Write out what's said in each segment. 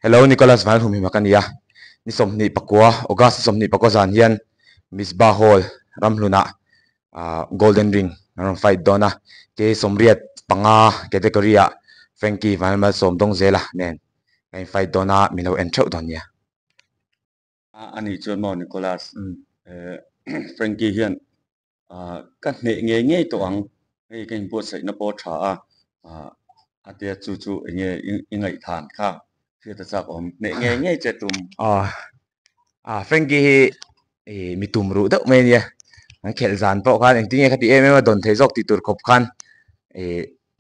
Hello Nicholas Van Humi Makania ni somni pakwa ogas somni pakwa zan hian Misbah Hall Ramhluna Golden Ring ram fight dona ke somriat panga category a Frankie Van Mal som dong zela nen kai fight dona milo entro donia ani chuan mo Nicholas Frankie hian kan nge to ang hei kan po sai na po tha atia chu nge ingai than kha khi ta chak om nge che tum Frankie mi tum ru deuh mai nia an khel zan po khan eng tinge khati em don thei jok ti tur khop khan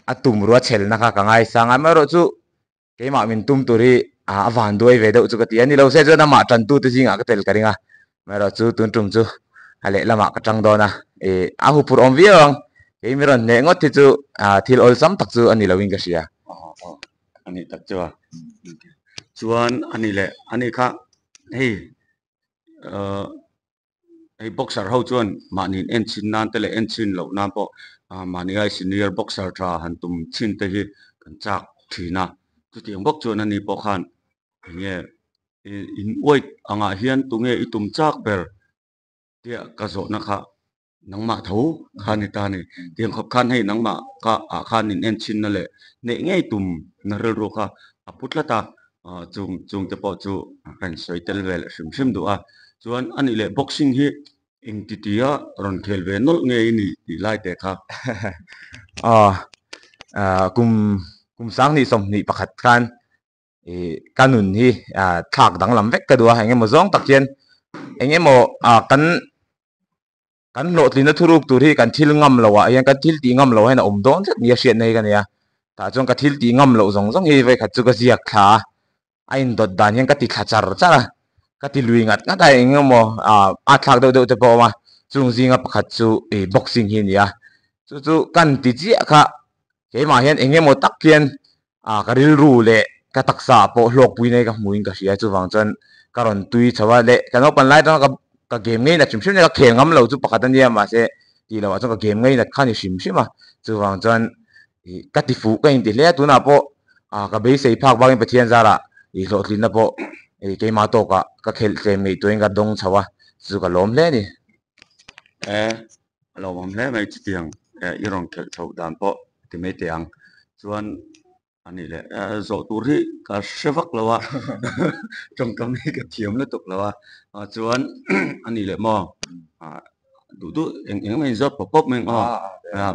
a tum ru a chel na kha ka ngai sanga ma ro chu ke ma min tum turi a van doi ve deuh chu ka ti ani lo se chu na ma tan tu te jinga ka tel karinga ma ro chu tun tum chu ale lama ka tang dona a hu pur om viang ke mi ron ne ngot ti chu thil ol sam tak chu ani lawing ka sia ani tak chu chuan ani le ani kha hei hei boxer ho chuan manin en chin nan te le en chin lo nan po mani ai senior boxer tha han tum chin te hi kan chak thina chu tiang bok chuan ani po khan nge in wait anga hian tunge itum chak ber tia ka zo na kha nangma tho khani ta ni tiang khop khan hei nangma ka khan in en chin na le ne ngei tum na rel ro kha aputla ta chung te po chu ran soi tel vel shim du a chuan ani le boxing hi eng titia ron khel ve nol nge ni ti lai te kha kum sang ni som ni pakhat khan kanun hi thak dang lam vek ka dua enge mo zong tak chen enge mo kan lo tlina thuruk tur hi kan thil ngam lawa yang kan thil ti ngam lo hen om don chet nia hriat nei ka nia ta chong ka thil ti ngam lo zong zong hi ve khat chu ka ziak kha ain dot dan yang ka ti khachar chara ka ti lui ngat nga dai enge mo a thak do do te po ma chung zinga pakhat chu boxing hi nia chu kan ti chi kha ke ma hian enge mo tak kian ka ril ru le ka taksa po hlok pui nei ka muin ka hria chu wang chan karon tui chawa le kan opan lai ta ka game ngei na chim chim ne ka khel ngam lo chu pakhat ania ma se ti lo chu ka game ngei na khani shim shima chu wang chan ka ti fu ka in ti le tu na po ka be sei phak bang pathian zara lo tlin na po ke ma to ka khel tlem ngei tu nga dong chawa chu ka lom hle ni lo mom hle mai chi tiang irong khel thau dan po ti mai tiang chuan ani le zo tur hi ka shevak lawa trong kam hi ka thiam le tok lawa chuan ani le mo du eng mai zot pop meng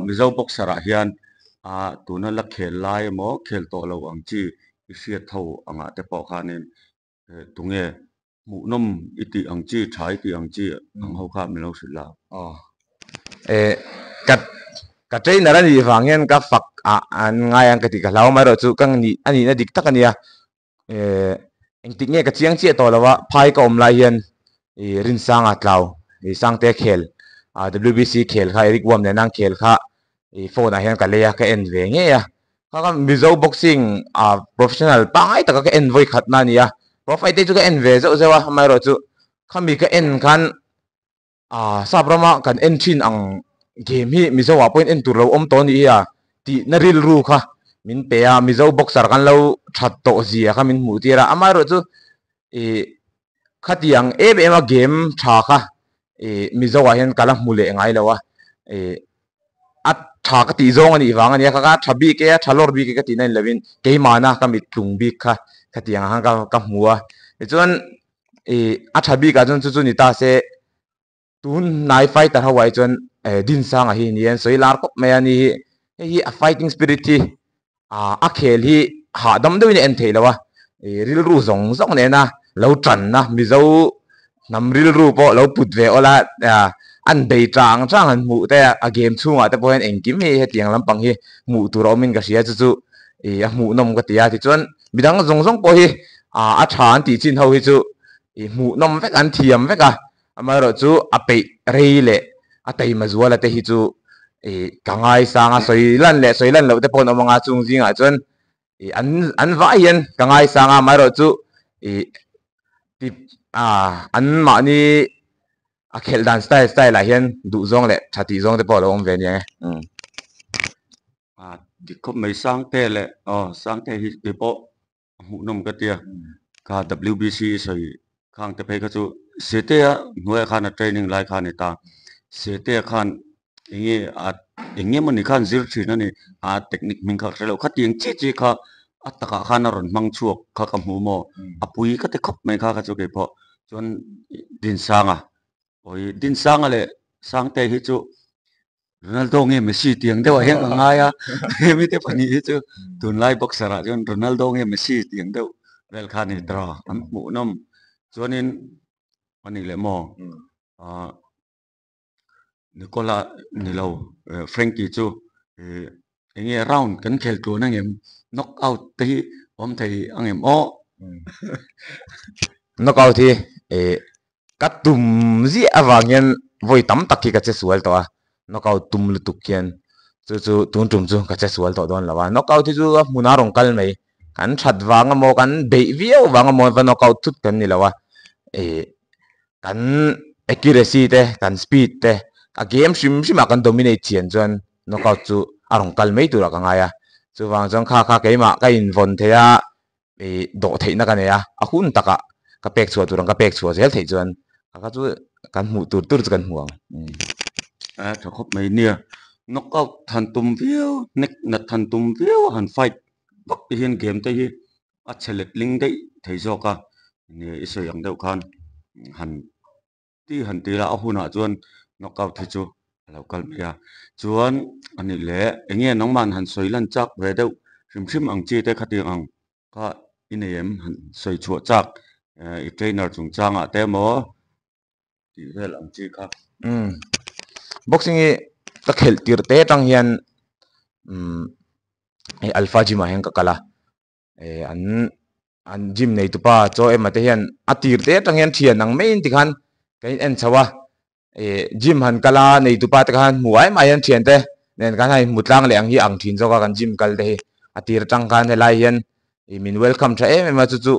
mi zo boxer a hian tuna la khel lai mo khel to lo ang chi i hriat tho anga te po khanin tunge mu nom iti ang chi thai ti ang chi ang ho kha mi lo sila kat ka train na ran i wang hian ka fak an ngai ang ka ti ka lau mai ro chu kang ni ani na dik tak ania eng tik nge ka chiang chi to lawa phai ka om lai hian rin sang a tlau sang te khel WBC khel kha Eric Wam ne nang khel kha phone a hian ka leya ka en ve nge ya ka mizo boxing professional pangai ta ka en voi khat na nia profile te chu ka en ve zo zo wa mai ro chu khami ka en khan sabrama kan en thin ang game hi mizo wa point en tur lo om to ni ya ti na ril ru kha min pe a mizo boxer kan lo that to zia kha min mu tira amai ro chu khatiang ema game tha kha mizo wa hian kala mule ngai lawa at tha ka ti zong ani wang ani ka thabi ke thalor bi ke ti nai levin ke mana ka mi tung bi kha khatiang hang ka muwa chuan a thabi ka chun chu ni ta se tun nai fighter hawai chuan din sang a hi nian soilar kop me ani hi a fighting spirit hi a khel hi ha dam deu ni en theilawa ril ru zong zong ne na lo tran na mizo nam ril ru po lo put ve ola an dei tang chang an mu te a game chunga te poin eng kim hi hetiang lampang hi mu tu ro min ka sia chu a mu nom ka tia ti chuan midang zong zong po hi a than ti chin ho hi chu mu nom vek an thiam vek amai ro chu a pe rei le a tei ma zuala te hi chu kangai sanga soilan lo te pon omanga chung jinga chuan an va hian kangai sanga mai ro chu ti an ma ni a khel dan style la hian du zong le thati zong te po lo om ve ni di khop mai sang te le sang te hi pe po mu nom ka tia ka WBC soi khang te phei ka chu sete nuai khan training lai khan ta sete khan inge mani khan zir thina ni technique min kha relo kha tiang chi kha ataka khan ron mang chuak kha ka mu mo apui ka te khop mai kha ka chu ke pho chon din sanga oi din sanga le sang te hi chu Ronaldo nge Messi tiang deuh hian ka ngaia mi te pani hi chu tun lai boxer a chon Ronaldo nge Messi tiang deuh vel khan ni tra an mu nom chuanin ani le mo Nicola Nilo Frankie chu enge round kan khel tu na ngem knock out te hi om thei angem o knockout thì cắt tum gì avangin voi tam tak ki ka che sual to a knockout tum lu tuk kian chu tun tum chu ka che sual to don lawa knockout thì chu muna rong kal mai kan that wanga mo kan be viau wanga mo va knockout tut kan ni lawa kan accuracy te kan speed te a game shim kan dominate chian chuan knockout chu arong kal mai tu ra ka ngaya chu wang chang kha ke ma ka in von the a do theina ka ne a hun taka ka pek chua turang ka pek chua zel thei chuan ka chu kan mu tur chu kan huang tho khop mai nia knock out than tum viau nek na than tum viau han fight bak hian game te hi a chelet ling dei thei zo ka ni iso yang deuh khan han ti la a huna chuan knock out thi chu lo kal mia chuan ani le enge nongman han soilan chak ve deuh hrim ang chi te khati ang ka inem han soi chu chak i trainer chung changa te mo ti vel ang chi kha boxing e ka khel tir te tang hian e alpha gym a heng ka kala an gym nei tu pa cho em ate hian atir te tang hian thian ang main ti khan kai en chawa gym han kala nei tu pa te khan muai ma hian thian te nen kan hai mutlang le ang hi ang thin zo ka kan gym kal de atir tang khan helai hian min welcome tha em ma chu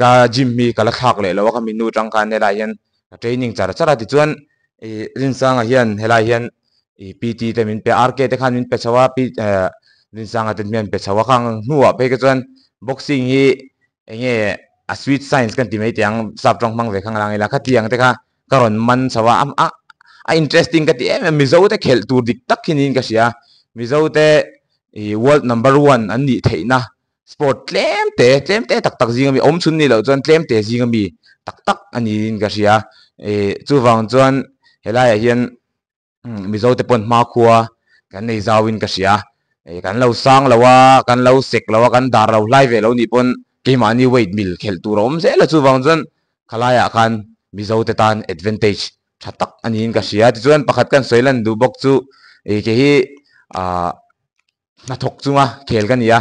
ka gym mi kala thak le lo ka min nu tang khan helai hian training chara ti chuan rin sang hian helai hian PT te min pe RK te khan min pe chawa rin sang te min pe chawa khang nuwa pe ka chuan boxing hi enge a sweet science kan ti mai tiang sap tong mang ve khang lang ila kha tiang te kha karon man chawa a interesting ka ti mi zo te khel tur dik tak hinin ka sia mi zo te world number 1 an ni theina sport tlem te tak jing mi om chun ni lo chuan tlem te jing mi tak ani in ka sia chu wang chuan helai hian mizo te pon ma khuwa kan nei zawin ka sia kan lo sang lawa kan lo sek lawa kan dar lo lai ve lo ni pon ke mani weight mil khel tu rom se la chu wang chuan khalaya kan mizo te tan advantage thatak ani in ka sia ti chuan pakhat kan soilan du bok chu ke hi na thok chunga khel kan ya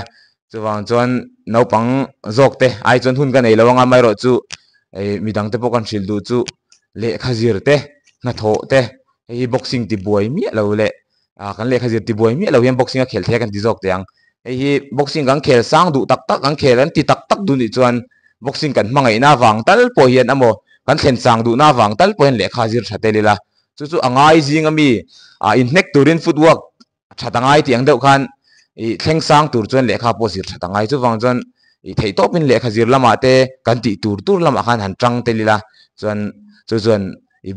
chu wang chuan no pang zok te ai chuan hun kan nei lawanga mai ro chu midang te pokan shil du chu le khazir te na tho te hi boxing ti buai mi lo le kan le khazir ti buai mi lo hian boxing a khel the kan ti jok te ang hi boxing kan khel sang du tak kan khel an ti tak du ni chuan boxing kan mangai na wang tal po hian amo kan thlen sang du na wang tal po hian le khazir thate le la chu angai jing ami in nek turin footwork thatangai ti ang deuh khan thleng sang tur chuan le kha po sir thatangai chu wang chuan thei topin le khazir lama te kan ti tur lama khan han tang te lila chuan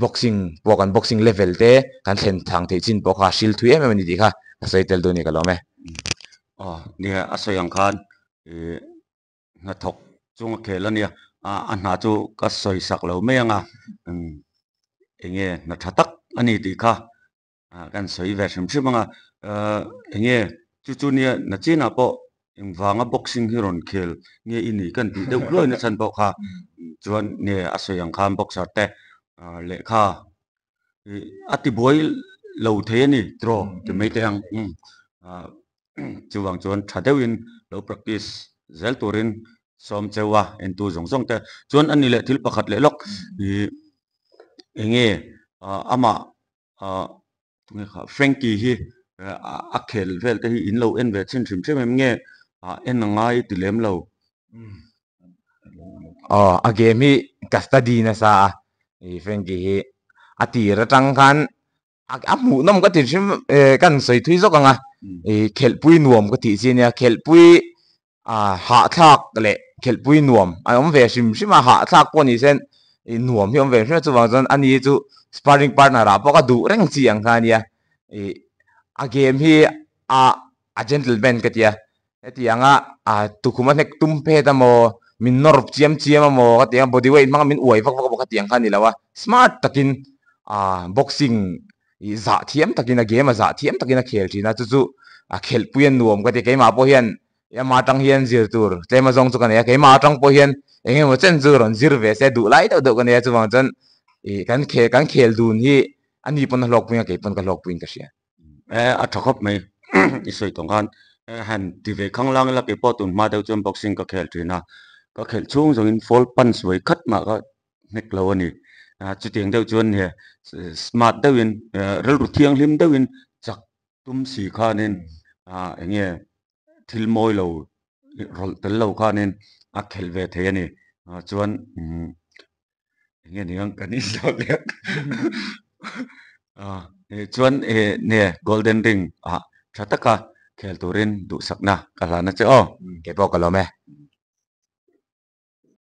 boxing pokan boxing level te kan thlen thang thei chin po kha shil thui em ni ti kha sai tel du ni ka lo me nia asoyang khan na thok chung khela nia an na chu ka soi sak lo me anga enge na thatak ani ti kha kan soi ve shim anga enge chu nia na china po wanga boxing hiron khel nge ini kan ti deuh loi na chan po kha chuan ne asoyang khan boxer te le kha ati boy lo the ni tro ti mai te ang chuwang chuan thadeuin lo practice zel turin som chewa en tu zong te chuan ani le thil pakhat le lok enge ama nge kha Frankie hi a khel vel te hi in lo en ve chin thrim em nge en ngai ti lem lo a game hi custody na sa Frankie hi ati ratang khan mu nom ka ti kan soi thui zok anga khel pui nuam ka ti chi nia khel pui hạ thác lệ khel pui nuam ông về sim mà hạ thác poni sen nuam hi ông về sim chu wang zon ani chu sparring partner ra poka du reng chiang kha nia a game hi a gentleman katia etianga tukuma nek tumpe tamo min nor chiam mo katia body weight mang min uai vak vak katiang kha ni lawa smart takin boxing za thiam takin a game za thiam takin a khel thina chu khel puyan nuam ka ti keima po hian ya ma tang hian zir tur tlema zong chu kan ya keima tang po hian enge mo chen zur on zir ve se du lai do kan ya chu wang chan kan khel dun hi ani pon lok puya ke pon ka lok puin ka sia a thakop mai isoi tong kan han ti ve khang lang la ke po tun ma deu chon boxing ka khel thina ka khel chung jong in fall punch wei khat ma ka nek lo ani chu tiang deu chon he smart deu in rel ru thiang lim deu in chak tum si kha nen enge thil moi lo rol tel lo kha nen a khel ve the ani chuan enge ni ang kan in lo lek chuan ne golden ring thataka khel turin du sakna kala na che o ke po ka lo me